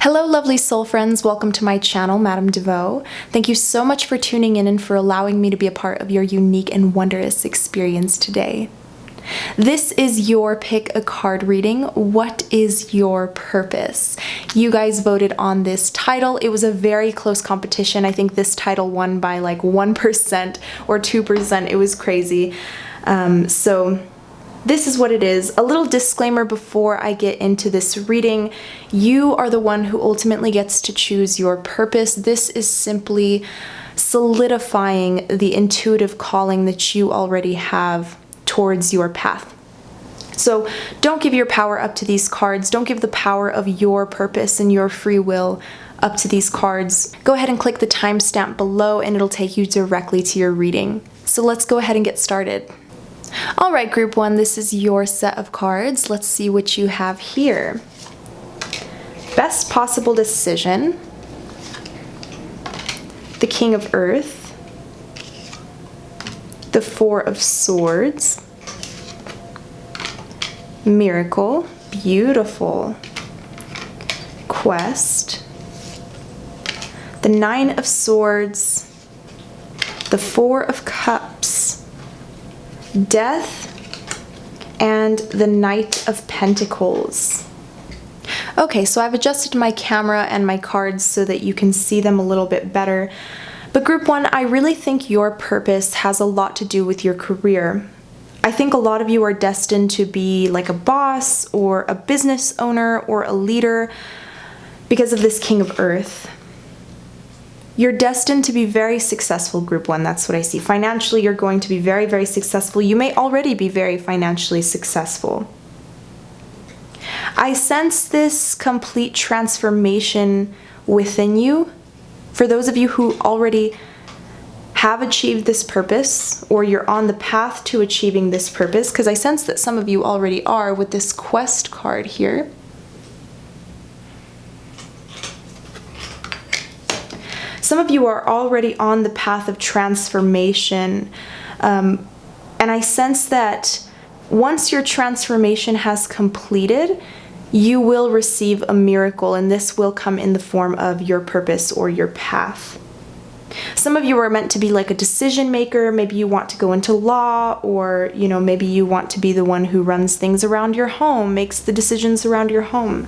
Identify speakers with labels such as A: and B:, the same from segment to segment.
A: Hello lovely soul friends, welcome to my channel, Madame DeVaux. Thank you so much for tuning in and for allowing me to be a part of your unique and wondrous experience today. This is your pick a card reading. What is your purpose? You guys voted on this title. It was a very close competition. I think this title won by like 1% or 2%. It was crazy. So this is what it is. A little disclaimer before I get into this reading. You are the one who ultimately gets to choose your purpose. This is simply solidifying the intuitive calling that you already have towards your path. So don't give your power up to these cards. Don't give the power of your purpose and your free will up to these cards. Go ahead and click the timestamp below and it'll take you directly to your reading. So let's go ahead and get started. All right, group one, this is your set of cards. Let's see what you have here. Best possible decision, the King of Earth, the Four of Swords, Miracle, beautiful, Quest, the Nine of Swords, the Four of Cups, Death, and the Knight of Pentacles. Okay, so I've adjusted my camera and my cards so that you can see them a little bit better. But group one, I really think your purpose has a lot to do with your career. I think a lot of you are destined to be like a boss or a business owner or a leader because of this King of Earth. You're destined to be very successful, group one. That's what I see. Financially, you're going to be very, very successful. You may already be very financially successful. I sense this complete transformation within you. For those of you who already have achieved this purpose, or you're on the path to achieving this purpose, because I sense that some of you already are with this Quest card here. Some of you are already on the path of transformation, and I sense that once your transformation has completed, you will receive a miracle, and this will come in the form of your purpose or your path. Some of you are meant to be like a decision maker. Maybe you want to go into law, or maybe you want to be the one who runs things around your home, makes the decisions around your home.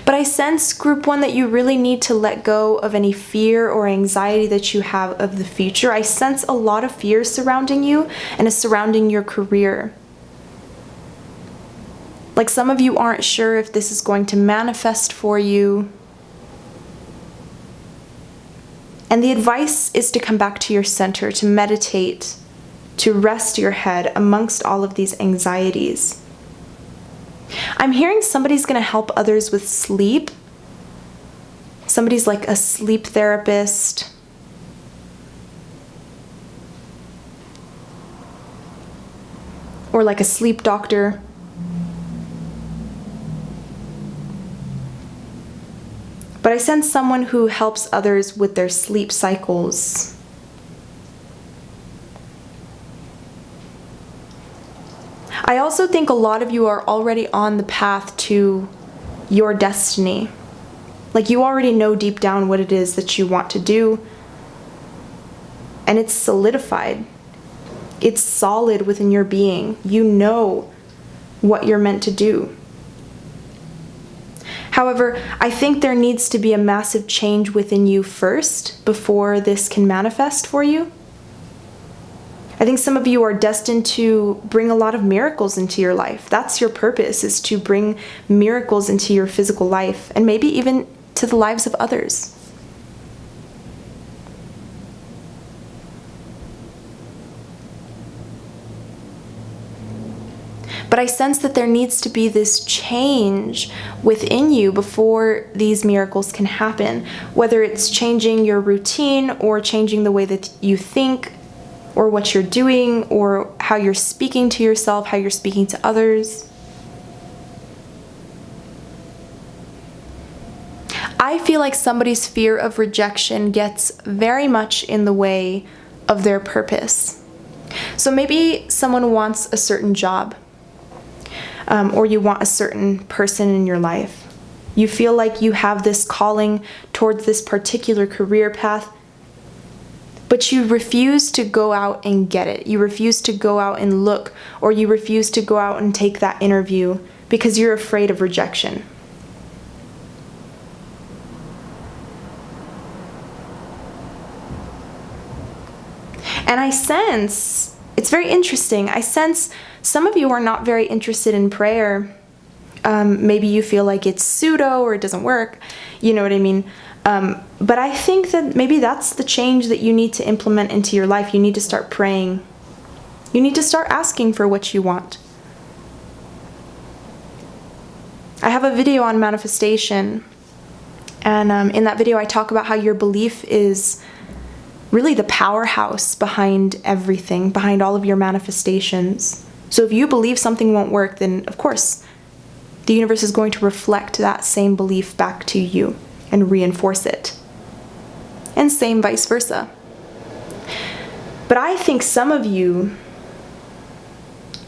A: But I sense, group one, that you really need to let go of any fear or anxiety that you have of the future. I sense a lot of fear surrounding you and is surrounding your career. Like some of you aren't sure if this is going to manifest for you. And the advice is to come back to your center, to meditate, to rest your head amongst all of these anxieties. I'm hearing somebody's going to help others with sleep. Somebody's like a sleep therapist. Or like a sleep doctor. But I sense someone who helps others with their sleep cycles. I also think a lot of you are already on the path to your destiny. Like you already know deep down what it is that you want to do. And it's solidified. It's solid within your being. You know what you're meant to do. However, I think there needs to be a massive change within you first before this can manifest for you. I think some of you are destined to bring a lot of miracles into your life. That's your purpose, is to bring miracles into your physical life and maybe even to the lives of others. But I sense that there needs to be this change within you before these miracles can happen. Whether it's changing your routine or changing the way that you think, or what you're doing, or how you're speaking to yourself, how you're speaking to others. I feel like somebody's fear of rejection gets very much in the way of their purpose. So maybe someone wants a certain job, or you want a certain person in your life. You feel like you have this calling towards this particular career path, but you refuse to go out and get it. You refuse to go out and look, or you refuse to go out and take that interview because you're afraid of rejection. And I sense, it's very interesting, I sense some of you are not very interested in prayer. Maybe you feel like it's pseudo or it doesn't work, you know what I mean? But I think that maybe that's the change that you need to implement into your life. You need to start praying. You need to start asking for what you want. I have a video on manifestation, and in that video I talk about how your belief is really the powerhouse behind everything, behind all of your manifestations. So if you believe something won't work, then of course the universe is going to reflect that same belief back to you and reinforce it. And same vice versa. But I think some of you,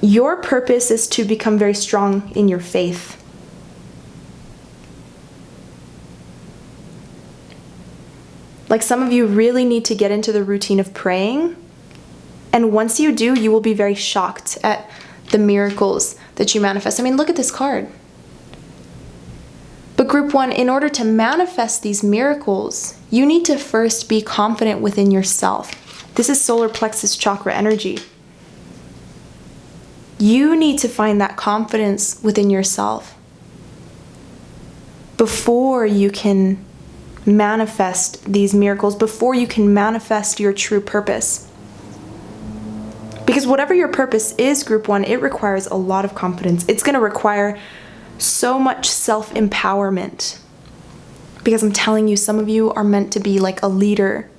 A: your purpose is to become very strong in your faith. Like some of you really need to get into the routine of praying. And once you do, you will be very shocked at the miracles that you manifest. I mean, look at this card. But group 1, in order to manifest these miracles, you need to first be confident within yourself. This is solar plexus chakra energy. You need to find that confidence within yourself before you can manifest these miracles, before you can manifest your true purpose. Because whatever your purpose is, group 1, it requires a lot of confidence. It's going to require so much self-empowerment. Because I'm telling you, some of you are meant to be like a leader.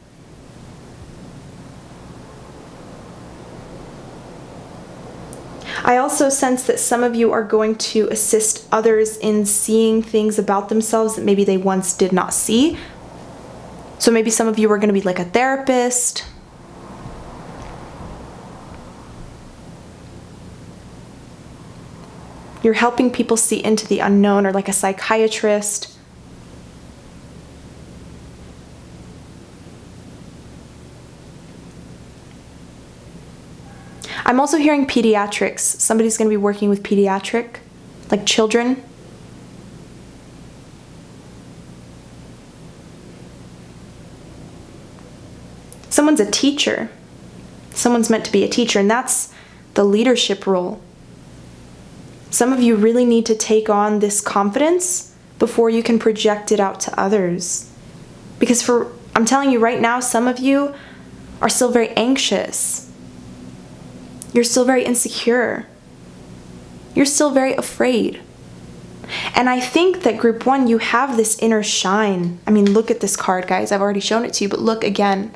A: I also sense that some of you are going to assist others in seeing things about themselves that maybe they once did not see. So maybe some of you are going to be like a therapist. You're helping people see into the unknown, or like a psychiatrist. I'm also hearing pediatrics. Somebody's going to be working with pediatric, like children. Someone's a teacher. Someone's meant to be a teacher, and that's the leadership role. Some of you really need to take on this confidence before you can project it out to others. Because I'm telling you right now, some of you are still very anxious. You're still very insecure. You're still very afraid. And I think that group 1, you have this inner shine. I mean, look at this card, guys. I've already shown it to you, but look again.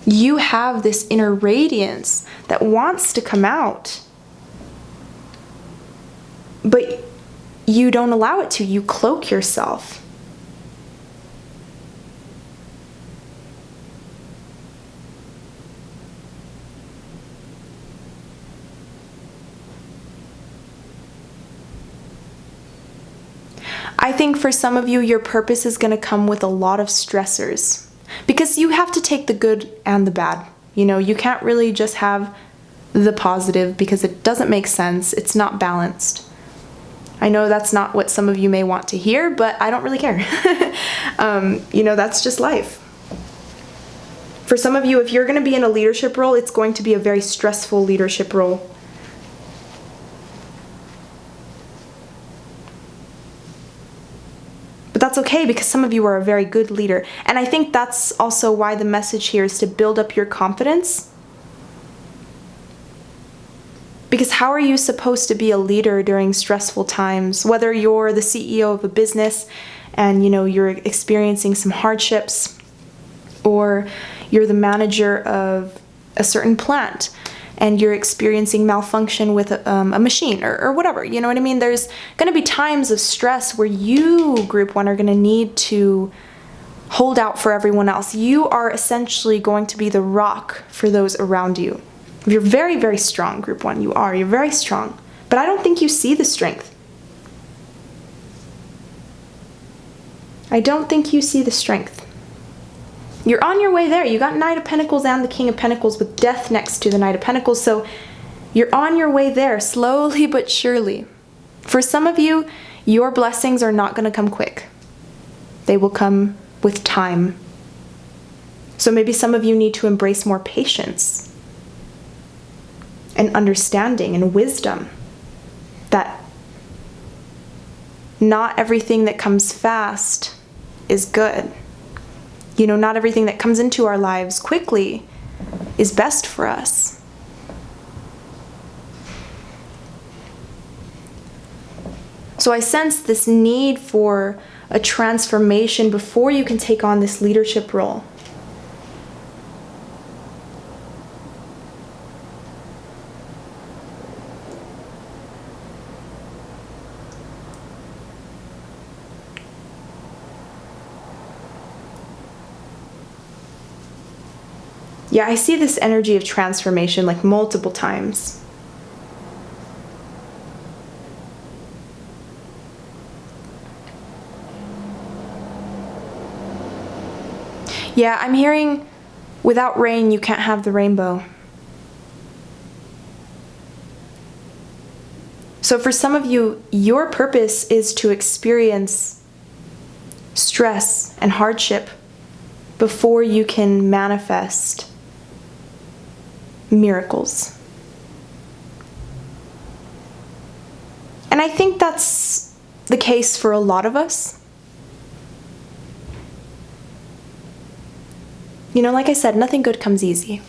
A: You have this inner radiance that wants to come out. But you don't allow it to. You cloak yourself. I think for some of you, your purpose is going to come with a lot of stressors. Because you have to take the good and the bad. You know, you can't really just have the positive because it doesn't make sense. It's not balanced. I know that's not what some of you may want to hear, but I don't really care. You know, that's just life. For some of you, if you're going to be in a leadership role, it's going to be a very stressful leadership role. But that's okay, because some of you are a very good leader. And I think that's also why the message here is to build up your confidence. Because how are you supposed to be a leader during stressful times? Whether you're the CEO of a business and, you know, you're experiencing some hardships, or you're the manager of a certain plant and you're experiencing malfunction with a machine or whatever, you know what I mean? There's going to be times of stress where you, group 1, are going to need to hold out for everyone else. You are essentially going to be the rock for those around you. You're very, very strong, group 1. You are. You're very strong. But I don't think you see the strength. I don't think you see the strength. You're on your way there. You got Knight of Pentacles and the King of Pentacles with Death next to the Knight of Pentacles. So you're on your way there, slowly but surely. For some of you, your blessings are not going to come quick. They will come with time. So maybe some of you need to embrace more patience and understanding and wisdom, that not everything that comes fast is good. You know, not everything that comes into our lives quickly is best for us. So I sense this need for a transformation before you can take on this leadership role. Yeah, I see this energy of transformation like multiple times. Yeah, I'm hearing without rain, you can't have the rainbow. So for some of you, your purpose is to experience stress and hardship before you can manifest miracles. And I think that's the case for a lot of us. You know, like I said, nothing good comes easy.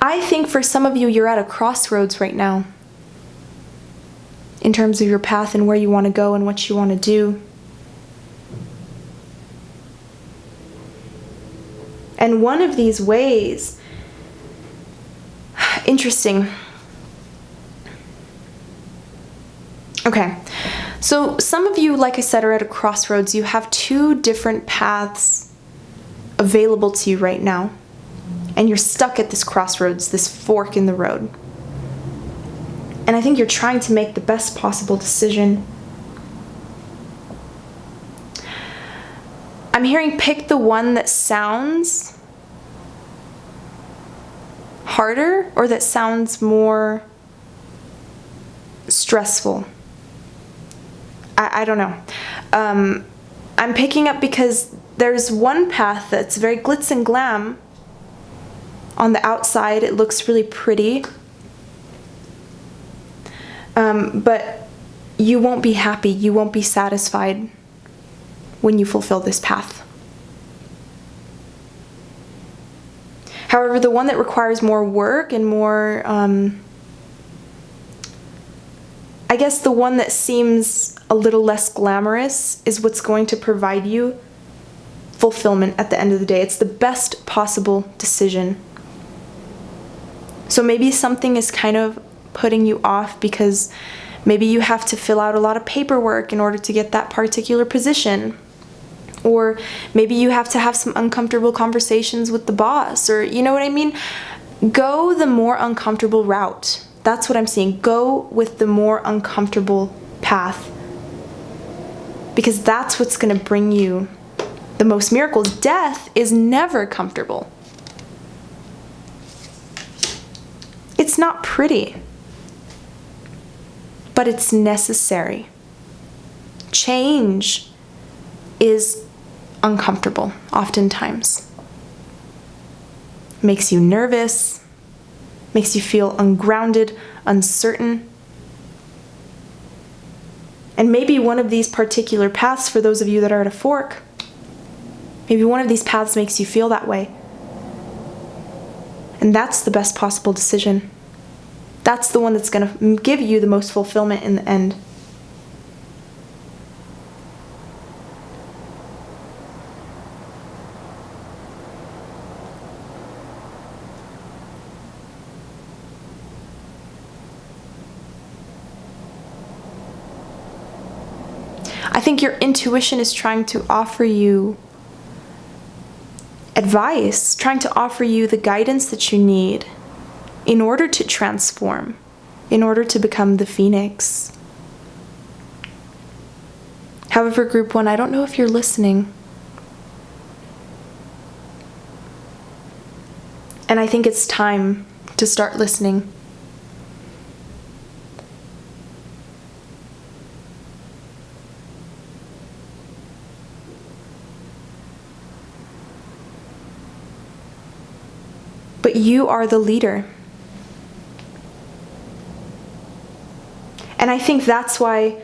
A: I think for some of you, you're at a crossroads right now in terms of your path and where you want to go and what you want to do. And one of these ways, interesting. Okay, so some of you, like I said, are at a crossroads. You have two different paths available to you right now. And you're stuck at this crossroads, this fork in the road. And I think you're trying to make the best possible decision. I'm hearing pick the one that sounds harder or that sounds more stressful. I don't know. I'm picking up because there's one path that's very glitz and glam. On the outside, it looks really pretty. But you won't be happy. You won't be satisfied when you fulfill this path. However, the one that requires more work and more, I guess the one that seems a little less glamorous is what's going to provide you fulfillment at the end of the day. It's the best possible decision. So maybe something is kind of putting you off because maybe you have to fill out a lot of paperwork in order to get that particular position. Or maybe you have to have some uncomfortable conversations with the boss, or you know what I mean? Go the more uncomfortable route. That's what I'm seeing. Go with the more uncomfortable path. Because that's what's going to bring you the most miracles. Death is never comfortable. It's not pretty, but it's necessary. Change is uncomfortable, oftentimes. Makes you nervous, makes you feel ungrounded, uncertain. And maybe one of these particular paths, for those of you that are at a fork, maybe one of these paths makes you feel that way. And that's the best possible decision. That's the one that's going to give you the most fulfillment in the end. I think your intuition is trying to offer you advice, trying to offer you the guidance that you need in order to transform, in order to become the phoenix. However, Group 1, I don't know if you're listening. And I think it's time to start listening. But you are the leader. And I think that's why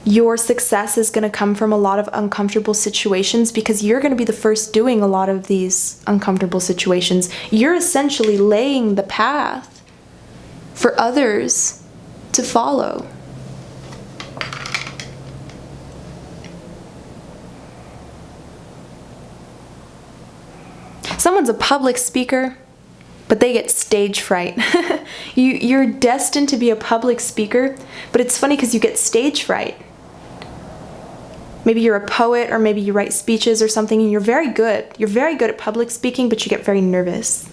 A: your success is going to come from a lot of uncomfortable situations, because you're going to be the first doing a lot of these uncomfortable situations. You're essentially laying the path for others to follow. Someone's a public speaker, but they get stage fright. You're destined to be a public speaker, but it's funny because you get stage fright. Maybe you're a poet, or maybe you write speeches or something, and you're very good. You're very good at public speaking, but you get very nervous.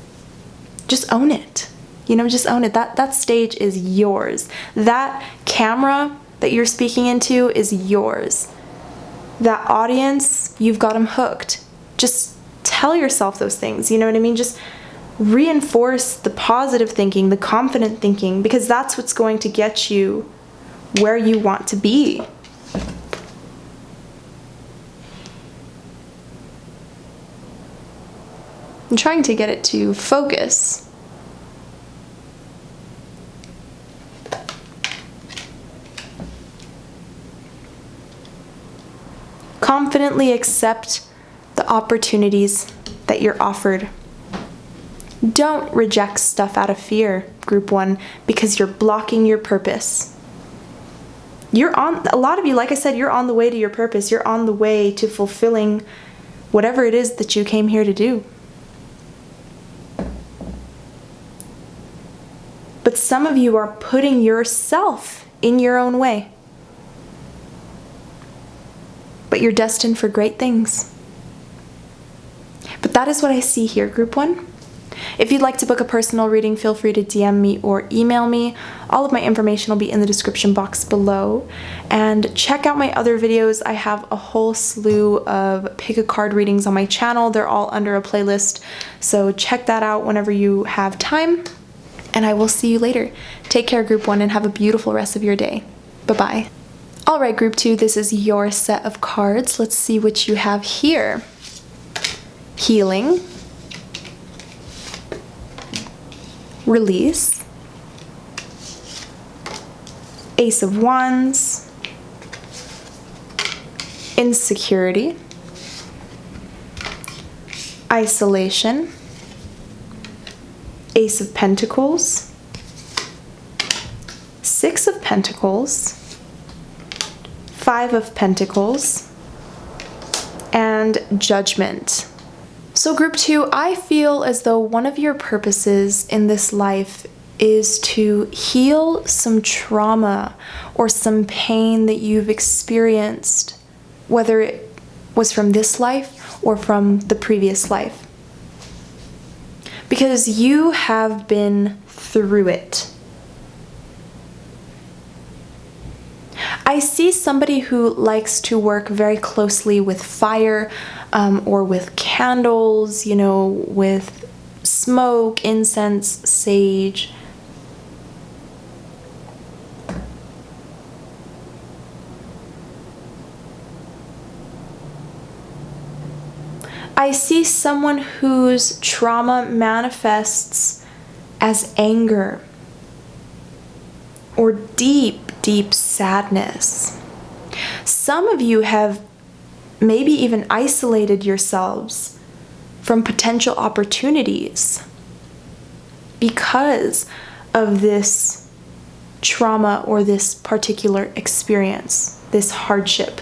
A: Just own it. Just own it. That stage is yours. That camera that you're speaking into is yours. That audience, you've got them hooked. Just tell yourself those things, you know what I mean? Just reinforce the positive thinking, the confident thinking, because that's what's going to get you where you want to be. I'm trying to get it to focus. Confidently accept the opportunities that you're offered. Don't reject stuff out of fear, Group 1, because you're blocking your purpose. A lot of you, like I said, you're on the way to your purpose. You're on the way to fulfilling whatever it is that you came here to do. But some of you are putting yourself in your own way. But you're destined for great things. But that is what I see here, Group 1. If you'd like to book a personal reading, feel free to DM me or email me. All of my information will be in the description box below. And check out my other videos. I have a whole slew of pick a card readings on my channel. They're all under a playlist. So check that out whenever you have time. And I will see you later. Take care, Group 1, and have a beautiful rest of your day. Bye-bye. All right, Group 2, this is your set of cards. Let's see what you have here. Healing. Release. Ace of Wands. Insecurity. Isolation. Ace of Pentacles. Six of Pentacles. Five of Pentacles. And Judgment. So Group 2, I feel as though one of your purposes in this life is to heal some trauma or some pain that you've experienced, whether it was from this life or from the previous life. Because you have been through it. I see somebody who likes to work very closely with fire, or with candles, with smoke, incense, sage. I see someone whose trauma manifests as anger or deep, deep sadness. Some of you have maybe even isolated yourselves from potential opportunities because of this trauma or this particular experience, this hardship.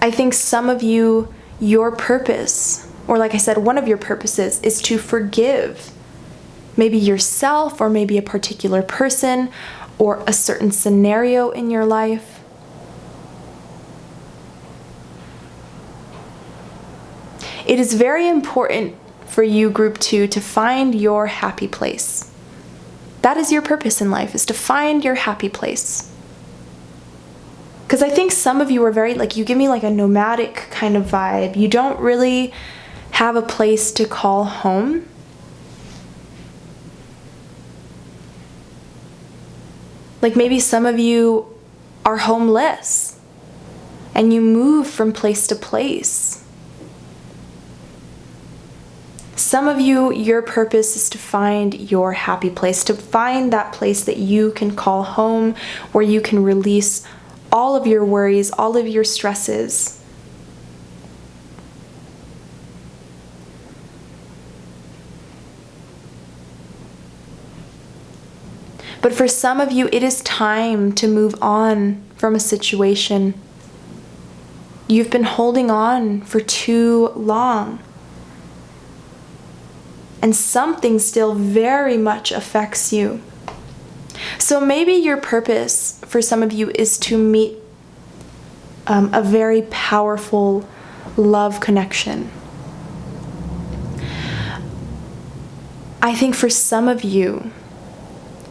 A: I think some of you, your purpose, or like I said, one of your purposes is to forgive maybe yourself or maybe a particular person, or a certain scenario in your life. It is very important for you, Group 2, to find your happy place. That is your purpose in life, is to find your happy place. Because I think some of you are very, you give me a nomadic kind of vibe. You don't really have a place to call home. Maybe some of you are homeless and you move from place to place. Some of you, your purpose is to find your happy place, to find that place that you can call home, where you can release all of your worries, all of your stresses. But for some of you, it is time to move on from a situation. You've been holding on for too long. And something still very much affects you. So maybe your purpose for some of you is to meet a very powerful love connection. I think for some of you,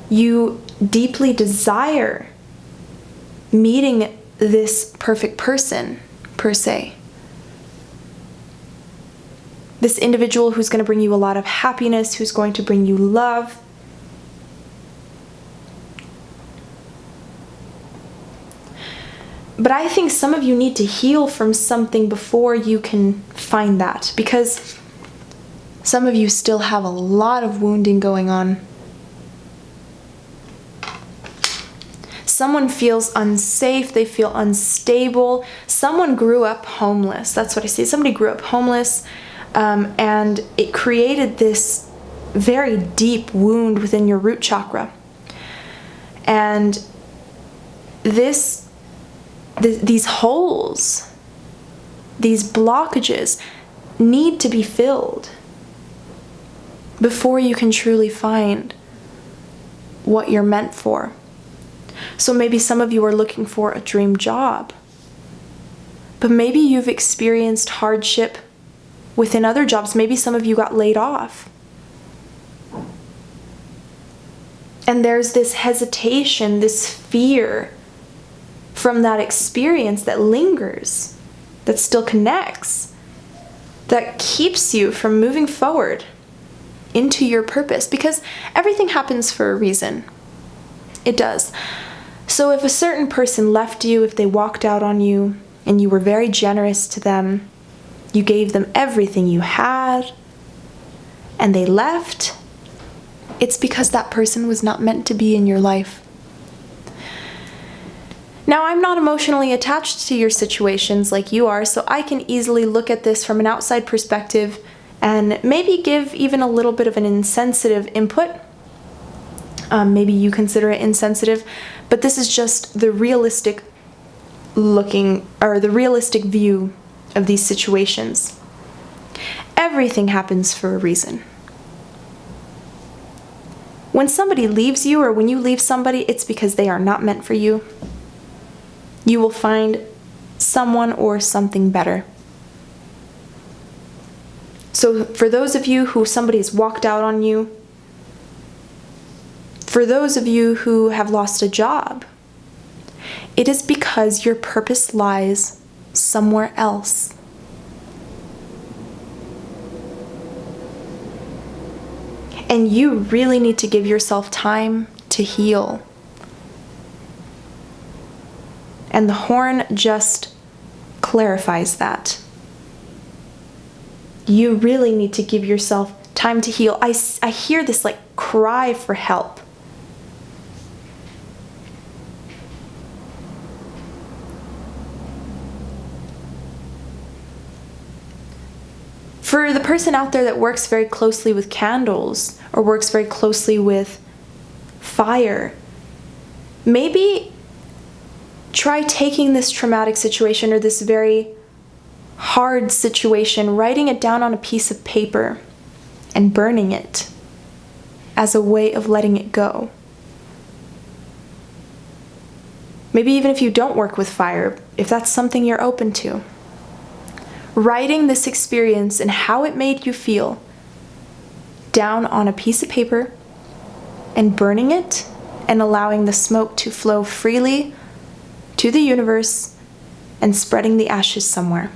A: you deeply desire meeting this perfect person, per se. This individual who's going to bring you a lot of happiness, who's going to bring you love. But I think some of you need to heal from something before you can find that, because some of you still have a lot of wounding going on. Someone feels unsafe, they feel unstable. Someone grew up homeless. That's what I see. Somebody grew up homeless, and it created this very deep wound within your root chakra. And these holes, these blockages need to be filled before you can truly find what you're meant for. So maybe some of you are looking for a dream job, but maybe you've experienced hardship within other jobs. Maybe some of you got laid off. And there's this hesitation, this fear from that experience that lingers, that still connects, that keeps you from moving forward into your purpose, because everything happens for a reason. It does. So if a certain person left you, if they walked out on you, and you were very generous to them, you gave them everything you had, and they left, it's because that person was not meant to be in your life. Now, I'm not emotionally attached to your situations like you are, so I can easily look at this from an outside perspective and maybe give even a little bit of an insensitive input. Maybe you consider it insensitive, but this is just the realistic view of these situations. Everything happens for a reason. When somebody leaves you, or when you leave somebody, it's because they are not meant for you. You will find someone or something better. So for those of you who somebody's walked out on you, for those of you who have lost a job, it is because your purpose lies somewhere else. And you really need to give yourself time to heal. And the horn just clarifies that. You really need to give yourself time to heal. I hear this cry for help. For the person out there that works very closely with candles or works very closely with fire, maybe try taking this traumatic situation or this very hard situation, writing it down on a piece of paper and burning it as a way of letting it go. Maybe even if you don't work with fire, if that's something you're open to. Writing this experience and how it made you feel down on a piece of paper and burning it and allowing the smoke to flow freely to the universe and spreading the ashes somewhere.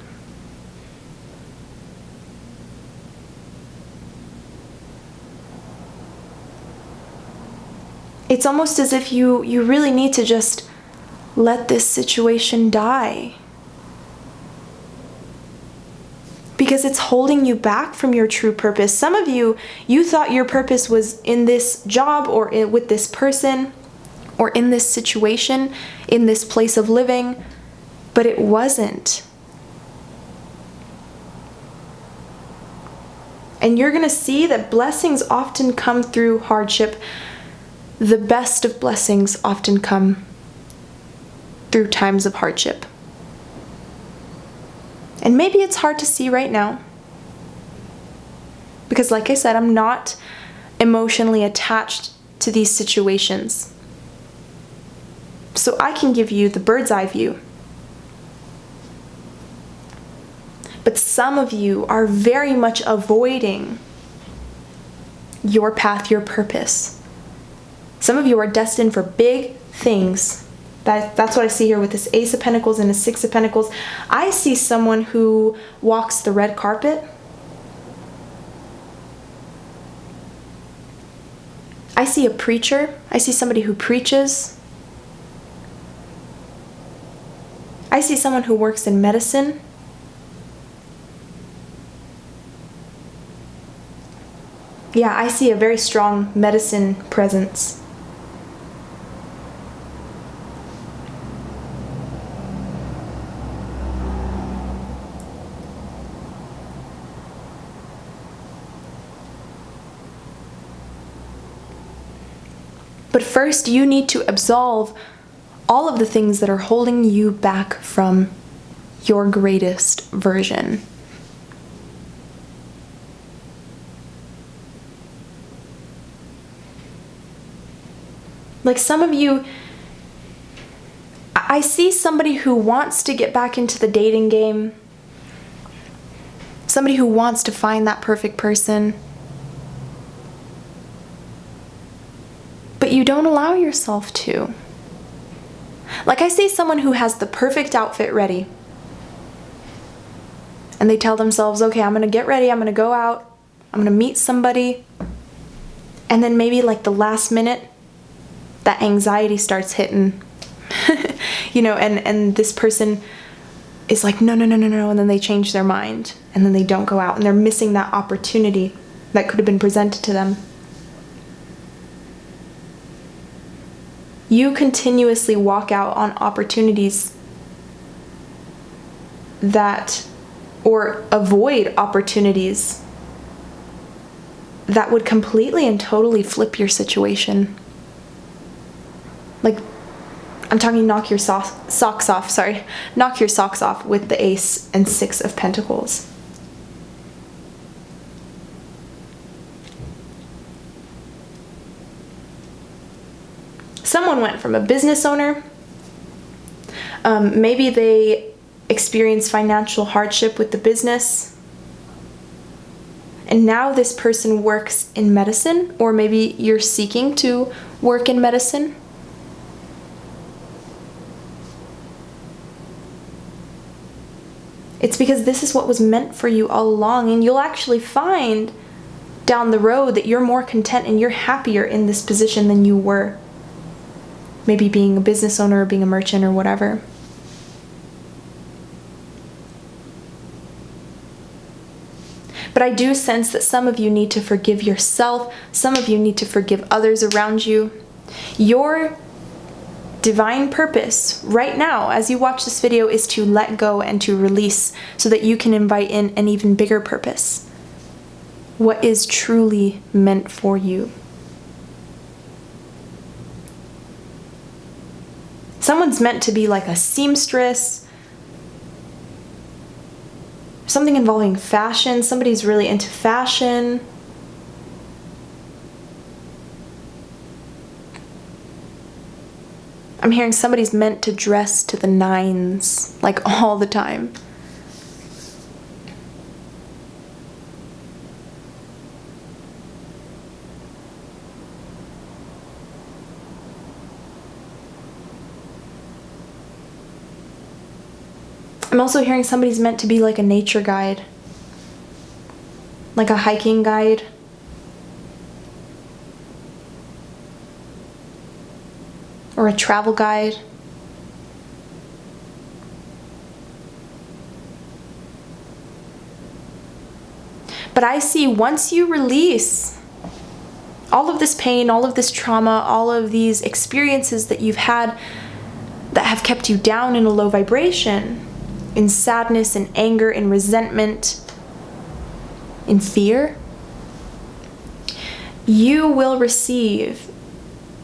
A: It's almost as if you really need to just let this situation die. Because it's holding you back from your true purpose. Some of you thought your purpose was in this job or with this person or in this situation, in this place of living, but it wasn't. And you're going to see that blessings often come through hardship. The best of blessings often come through times of hardship. And maybe it's hard to see right now. Because like I said, I'm not emotionally attached to these situations. So I can give you the bird's eye view. But some of you are very much avoiding your path, your purpose. Some of you are destined for big things. That's what I see here with this Ace of Pentacles and the Six of Pentacles. I see someone who walks the red carpet. I see a preacher. I see somebody who preaches. I see someone who works in medicine. Yeah, I see a very strong medicine presence. But first, you need to absolve all of the things that are holding you back from your greatest version. Like some of you, I see somebody who wants to get back into the dating game. Somebody who wants to find that perfect person. But you don't allow yourself to. Like I see someone who has the perfect outfit ready. And they tell themselves, okay, I'm going to get ready. I'm going to go out. I'm going to meet somebody. And then maybe like the last minute, that anxiety starts hitting. And this person is like, no. And then they change their mind. And then they don't go out. And they're missing that opportunity that could have been presented to them. You continuously walk out on opportunities or avoid opportunities that would completely and totally flip your situation. Like, I'm talking knock your socks off with the Ace and Six of Pentacles. Someone went from a business owner, maybe they experienced financial hardship with the business, and now this person works in medicine, or maybe you're seeking to work in medicine. It's because this is what was meant for you all along, and you'll actually find down the road that you're more content and you're happier in this position than you were. Maybe being a business owner or being a merchant or whatever. But I do sense that some of you need to forgive yourself. Some of you need to forgive others around you. Your divine purpose right now, as you watch this video, is to let go and to release so that you can invite in an even bigger purpose. What is truly meant for you. Someone's meant to be like a seamstress, something involving fashion. Somebody's really into fashion. I'm hearing somebody's meant to dress to the nines, like all the time. I'm also hearing somebody's meant to be like a nature guide, like a hiking guide. Or a travel guide. But I see once you release all of this pain, all of this trauma, all of these experiences that you've had that have kept you down in a low vibration, in sadness and anger and resentment, in fear, you will receive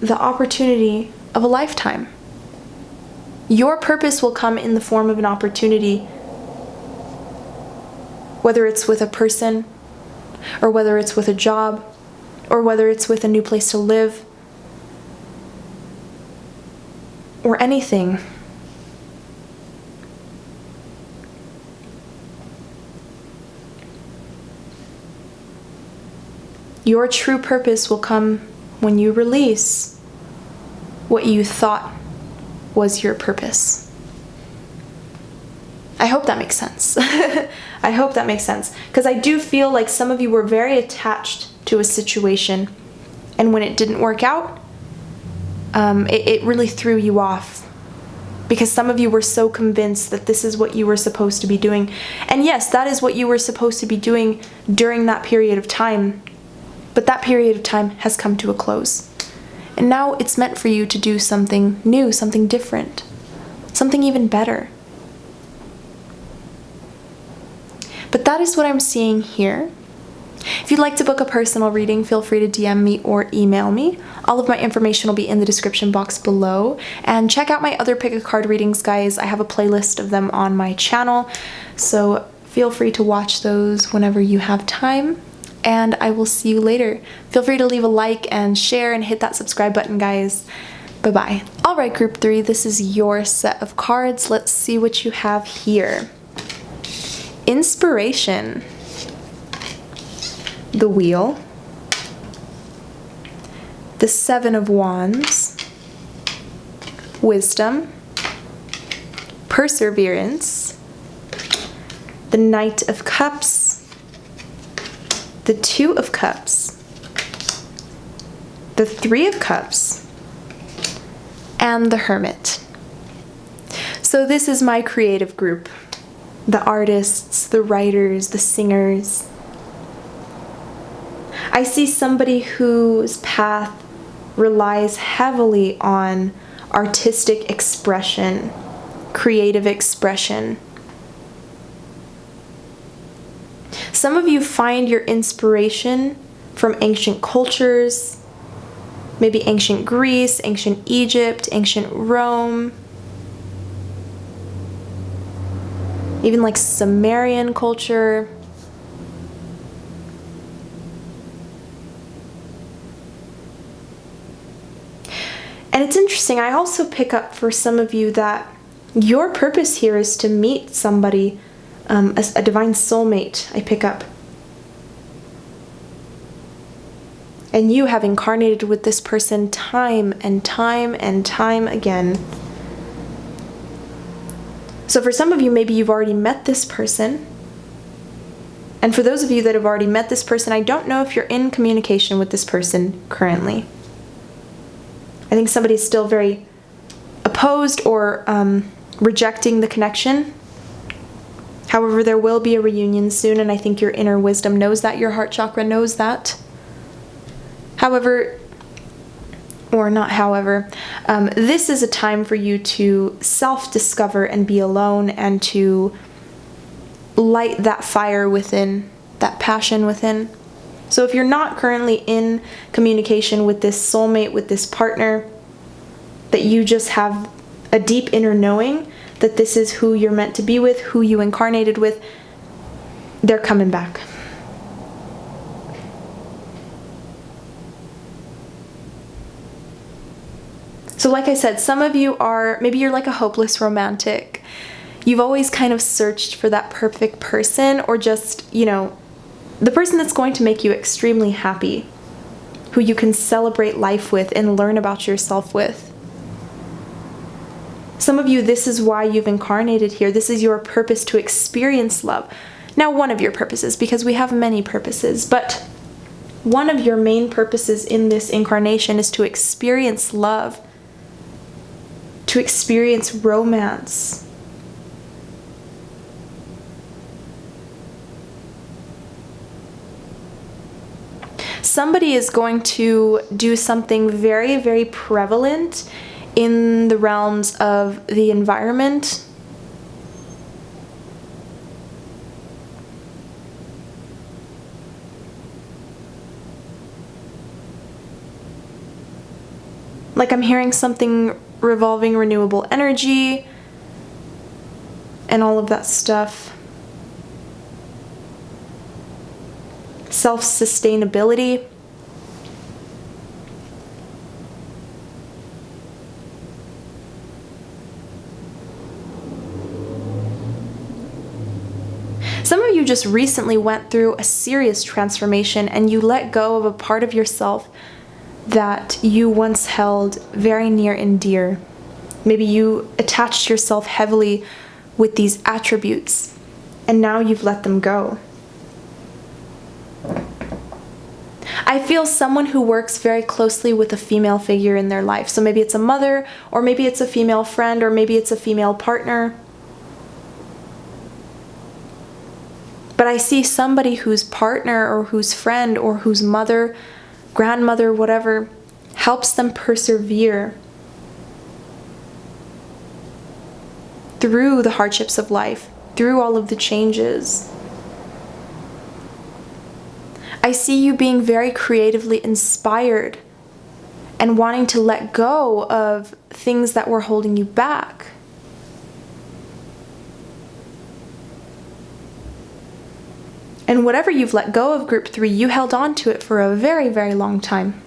A: the opportunity of a lifetime. Your purpose will come in the form of an opportunity, whether it's with a person, or whether it's with a job, or whether it's with a new place to live, or anything. Your true purpose will come when you release what you thought was your purpose. I hope that makes sense. I hope that makes sense. Because I do feel like some of you were very attached to a situation, and when it didn't work out, it really threw you off. Because some of you were so convinced that this is what you were supposed to be doing. And yes, that is what you were supposed to be doing during that period of time. But that period of time has come to a close. And now it's meant for you to do something new, something different, something even better. But that is what I'm seeing here. If you'd like to book a personal reading, feel free to DM me or email me. All of my information will be in the description box below. And check out my other pick a card readings, guys. I have a playlist of them on my channel, so feel free to watch those whenever you have time. And I will see you later. Feel free to leave a like and share and hit that subscribe button, guys. Bye-bye. All right, group 3, this is your set of cards. Let's see what you have here. Inspiration. The Wheel. The Seven of Wands. Wisdom. Perseverance. The Knight of Cups. The Two of Cups, the Three of Cups, and the Hermit. So this is my creative group, the artists, the writers, the singers. I see somebody whose path relies heavily on artistic expression, creative expression. Some of you find your inspiration from ancient cultures, maybe ancient Greece, ancient Egypt, ancient Rome, even like Sumerian culture. And it's interesting, I also pick up for some of you that your purpose here is to meet somebody, a divine soulmate, I pick up. And you have incarnated with this person time and time and time again. So for some of you, maybe you've already met this person. And for those of you that have already met this person, I don't know if you're in communication with this person currently. I think somebody's still very opposed or rejecting the connection. However, there will be a reunion soon, and I think your inner wisdom knows that, your heart chakra knows that. However, or not however, this is a time for you to self-discover and be alone and to light that fire within, that passion within. So if you're not currently in communication with this soulmate, with this partner, that you just have a deep inner knowing that this is who you're meant to be with, who you incarnated with, they're coming back. So So like I said, some of you are, maybe you're like a hopeless romantic. You've always kind of searched for that perfect person, or just, the person that's going to make you extremely happy, who you can celebrate life with and learn about yourself with. Some of you, this is why you've incarnated here. This is your purpose, to experience love. Now, one of your purposes, because we have many purposes, but one of your main purposes in this incarnation is to experience love, to experience romance. Somebody is going to do something very, very prevalent in the realms of the environment. Like I'm hearing something revolving renewable energy and all of that stuff. Self-sustainability. Some of you just recently went through a serious transformation and you let go of a part of yourself that you once held very near and dear. Maybe you attached yourself heavily with these attributes and now you've let them go. I feel someone who works very closely with a female figure in their life. So maybe it's a mother, or maybe it's a female friend, or maybe it's a female partner. But I see somebody whose partner or whose friend or whose mother, grandmother, whatever, helps them persevere through the hardships of life, through all of the changes. I see you being very creatively inspired and wanting to let go of things that were holding you back. And whatever you've let go of, Group 3, you held on to it for a very, very long time.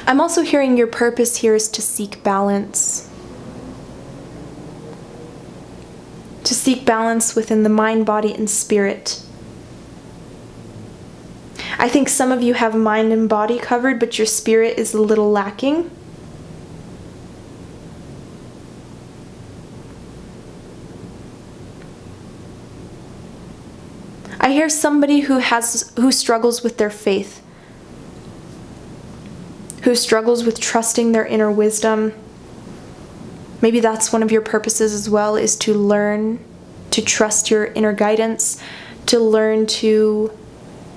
A: I'm also hearing your purpose here is to seek balance. To seek balance within the mind, body, and spirit. I think some of you have mind and body covered, but your spirit is a little lacking. I hear somebody who struggles with their faith, who struggles with trusting their inner wisdom. Maybe that's one of your purposes as well, is to learn to trust your inner guidance, to learn to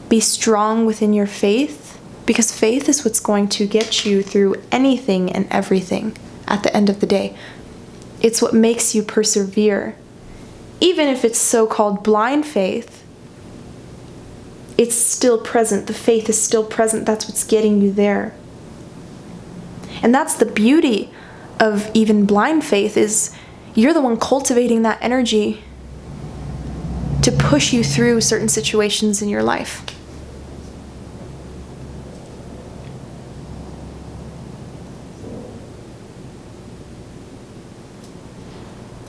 A: be strong within your faith, because faith is what's going to get you through anything and everything at the end of the day. It's what makes you persevere. Even if it's so-called blind faith, it's still present. The faith is still present. That's what's getting you there. And that's the beauty of even blind faith, is you're the one cultivating that energy to push you through certain situations in your life.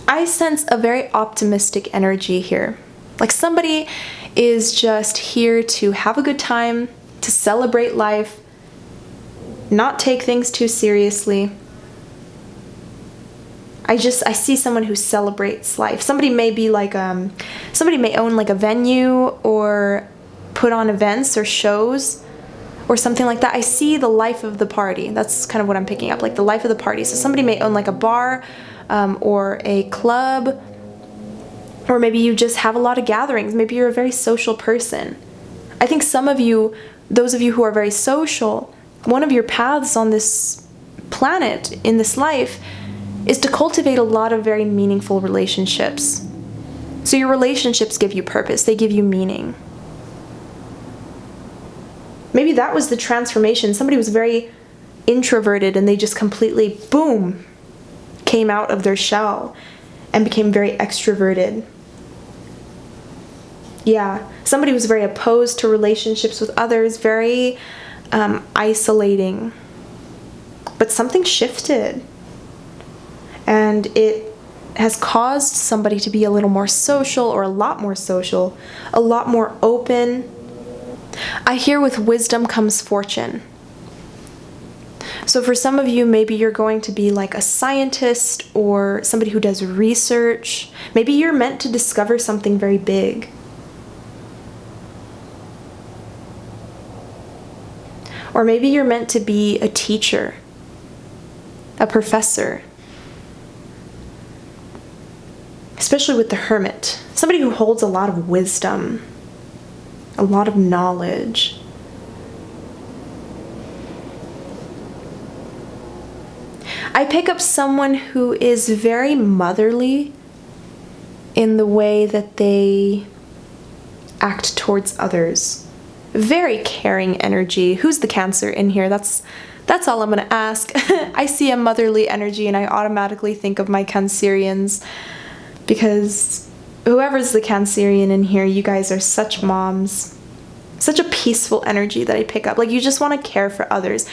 A: I sense a very optimistic energy here. Like somebody is just here to have a good time, to celebrate life, not take things too seriously. I see someone who celebrates life. Somebody may be like, somebody may own like a venue or put on events or shows or something like that. I see the life of the party. That's kind of what I'm picking up, like the life of the party. So somebody may own like a bar or a club, or maybe you just have a lot of gatherings. Maybe you're a very social person. I think some of you, those of you who are very social, one of your paths on this planet, in this life, is to cultivate a lot of very meaningful relationships. So your relationships give you purpose, they give you meaning. Maybe that was the transformation. Somebody was very introverted and they just completely, boom, came out of their shell and became very extroverted. Yeah, somebody who's very opposed to relationships with others, very isolating. But something shifted. And it has caused somebody to be a little more social, or a lot more social, a lot more open. I hear with wisdom comes fortune. So for some of you, maybe you're going to be like a scientist or somebody who does research. Maybe you're meant to discover something very big. Or maybe you're meant to be a teacher, a professor. Especially with the Hermit. Somebody who holds a lot of wisdom, a lot of knowledge. I pick up someone who is very motherly in the way that they act towards others. Very caring energy. Who's the Cancer in here? That's all I'm going to ask. I see a motherly energy and I automatically think of my Cancerians, because whoever's the Cancerian in here, you guys are such moms. Such a peaceful energy that I pick up. Like, you just want to care for others.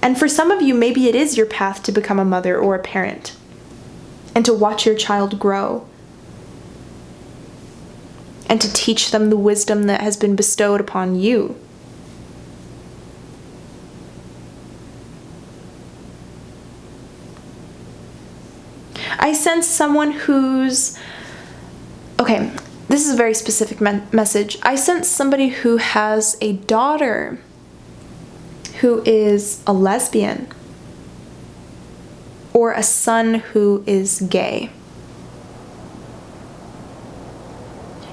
A: And for some of you, maybe it is your path to become a mother or a parent and to watch your child grow and to teach them the wisdom that has been bestowed upon you. I sense someone who's... Okay, this is a very specific message. I sense somebody who has a daughter who is a lesbian, or a son who is gay.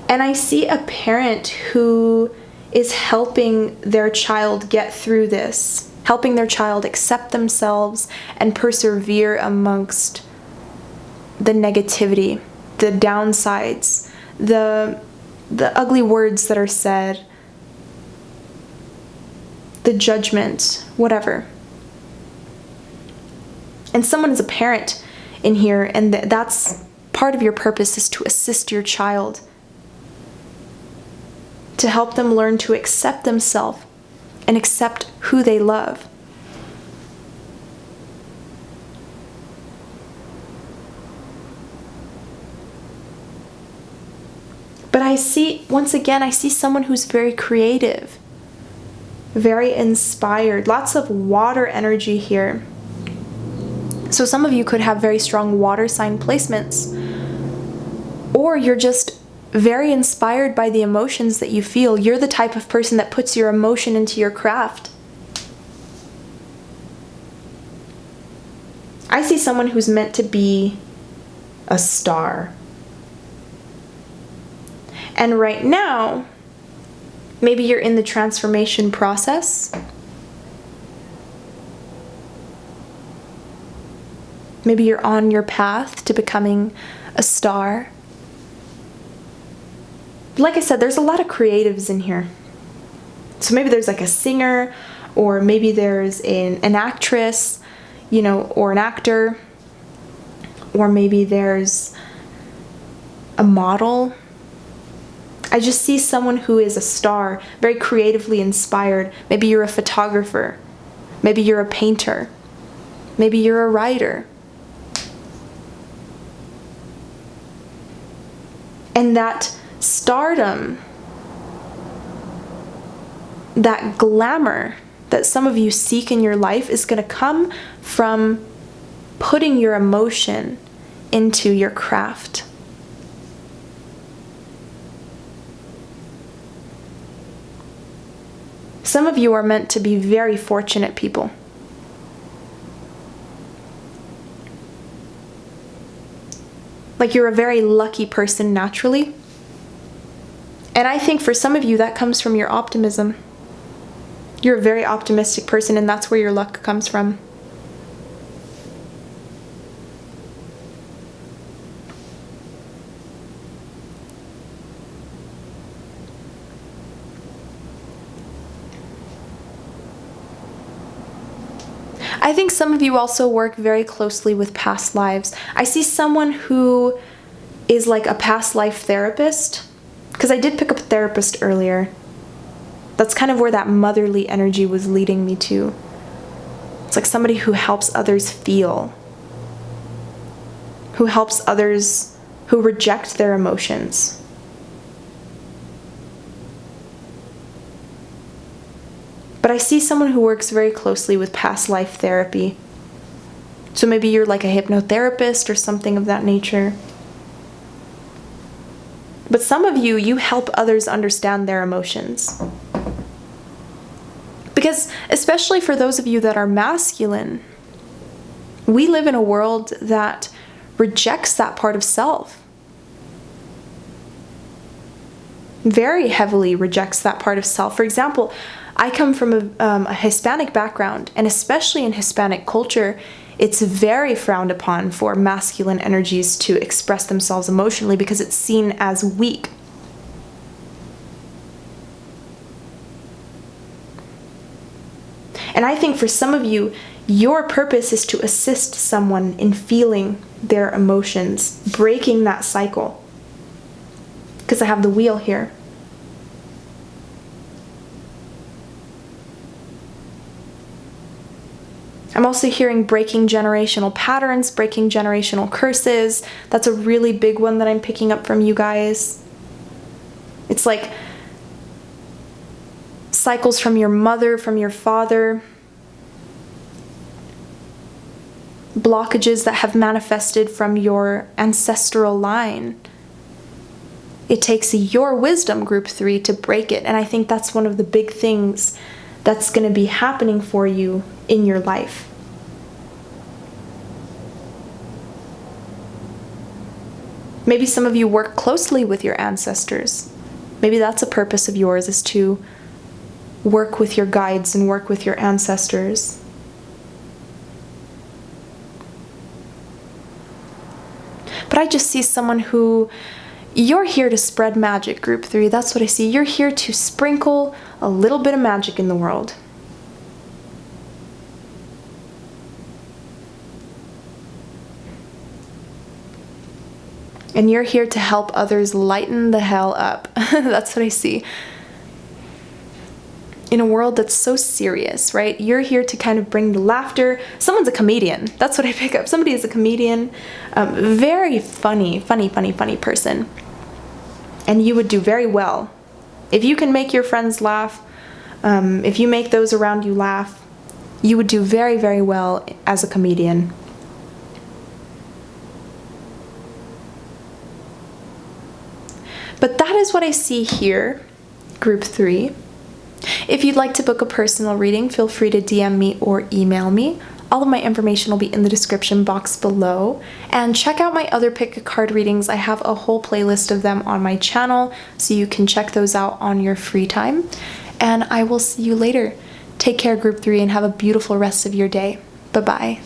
A: And I see a parent who is helping their child get through this, helping their child accept themselves and persevere amongst the negativity, the downsides, the ugly words that are said, the judgment, whatever. And someone is a parent in here, and that's part of your purpose, is to assist your child, to help them learn to accept themselves and accept who they love. But I see, once again, I see someone who's very creative, very inspired, lots of water energy here. So some of you could have very strong water sign placements, or you're just very inspired by the emotions that you feel. You're the type of person that puts your emotion into your craft. I see someone who's meant to be a star. And right now, maybe you're in the transformation process. Maybe you're on your path to becoming a star. Like I said, there's a lot of creatives in here. So maybe there's like a singer, or maybe there's an actress, you know, or an actor, or maybe there's a model. I just see someone who is a star, very creatively inspired. Maybe you're a photographer. Maybe you're a painter. Maybe you're a writer. And that stardom, that glamour that some of you seek in your life, is going to come from putting your emotion into your craft. Some of you are meant to be very fortunate people. Like, you're a very lucky person naturally. And I think for some of you that comes from your optimism. You're a very optimistic person, and that's where your luck comes from. I think some of you also work very closely with past lives. I see someone who is like a past life therapist, Because I did pick up a therapist earlier. That's kind of where that motherly energy was leading me to. It's like somebody who helps others feel, who helps others who reject their emotions. But I see someone who works very closely with past life therapy. So maybe you're like a hypnotherapist or something of that nature. But some of you, you help others understand their emotions. Because especially for those of you that are masculine, we live in a world that rejects that part of self. Very heavily rejects that part of self. For example, I come from a Hispanic background, and especially in Hispanic culture, it's very frowned upon for masculine energies to express themselves emotionally because it's seen as weak. And I think for some of you, your purpose is to assist someone in feeling their emotions, breaking that cycle. Because I have the wheel here. I'm also hearing breaking generational patterns, breaking generational curses. That's a really big one that I'm picking up from you guys. It's like cycles from your mother, from your father. Blockages that have manifested from your ancestral line. It takes your wisdom, group 3, to break it. And I think that's one of the big things that's going to be happening for you in your life. Maybe some of you work closely with your ancestors. Maybe that's a purpose of yours, is to work with your guides and work with your ancestors. But I just see someone who, you're here to spread magic, group 3. That's what I see. You're here to sprinkle a little bit of magic in the world. And you're here to help others lighten the hell up. That's what I see. In a world that's so serious, right? You're here to kind of bring the laughter. Someone's a comedian. That's what I pick up. Somebody is a comedian. Very funny person. And you would do very well. If you can make your friends laugh, if you make those around you laugh, you would do very, very well as a comedian. But that is what I see here, group 3. If you'd like to book a personal reading, feel free to DM me or email me. All of my information will be in the description box below. And check out my other pick a card readings. I have a whole playlist of them on my channel, so you can check those out on your free time. And I will see you later. Take care, group 3, and have a beautiful rest of your day. Bye-bye.